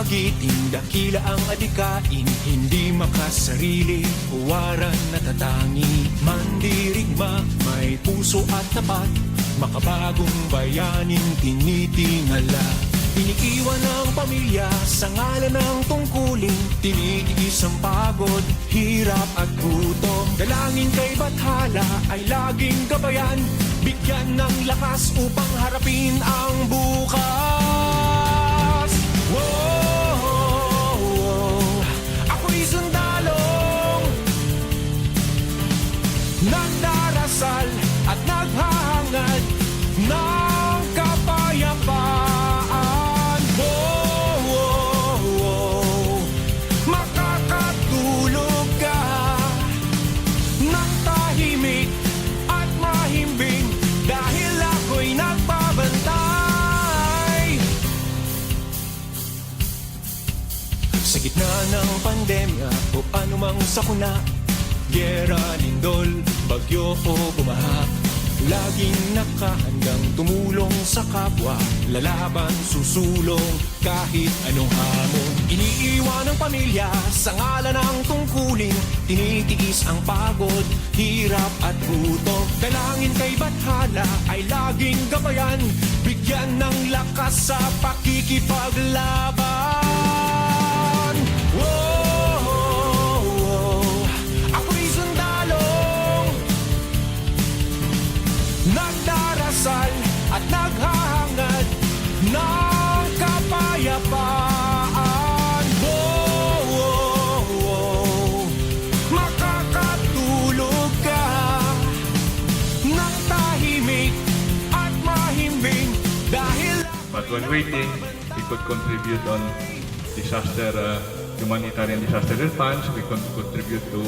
magiting, dakila ang adikain, hindi makasarili, huwaran natatangi, mandirigma, may puso at tapat, makabagong bayaning tinitingala. Iniiwan ang pamilya sa ngalan ng tungkulin, tinitiis ang pagod, hirap at gutom. Dalangin kay Bathala ay laging gabayan, bigyan ng lakas upang harapin ang bukas. Whoa, ako'y sundalong nagdarasal at naghahangad ng kapayapaan. Makakatulog ka ng tahimik at mahimbing dahil ako'y nagbabantay. Sa gitna ng pandemya o anumang sakuna, gyera, lindol, bagyo o bumaha, laging nakahandang tumulong sa kapwa, lalaban, susulong kahit anong hamon. Iniiwan ang pamilya sa ngalan ng tungkulin, tinitiis ang pagod, hirap at gutom. Dalangin kay Bathala ay laging gabayan, bigyan ng lakas sa pakikipaglaban. Ako'y sundalong nagdarasal at naghahangad ng kapayapaan. Makakatulog ka ng tahimik at mahimbing dahil... But when waiting, we could contribute on humanitarian disaster response, we could contribute to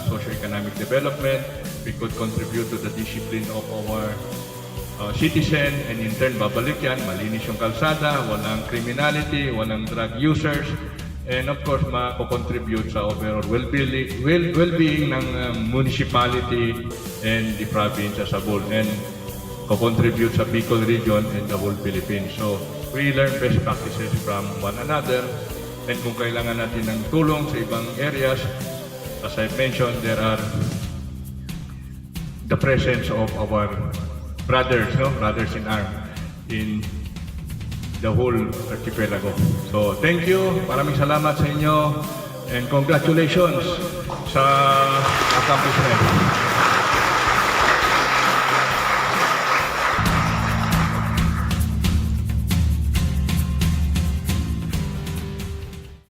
socio-economic development, we could contribute to the discipline of our citizen, and in turn, babalik yan, malinis yung kalsada, walang criminality, walang drug users, and of course, mako-contribute sa overall well-being ng municipality and the province as a whole, and co-contribute sa Bicol region and the whole Philippines. So, we learn best practices from one another, and kung kailangan natin ng tulong sa ibang areas, as I mentioned, there are the presence of our brothers in arms in the whole archipelago. So, thank you. Maraming salamat sa inyo and congratulations sa accomplishment.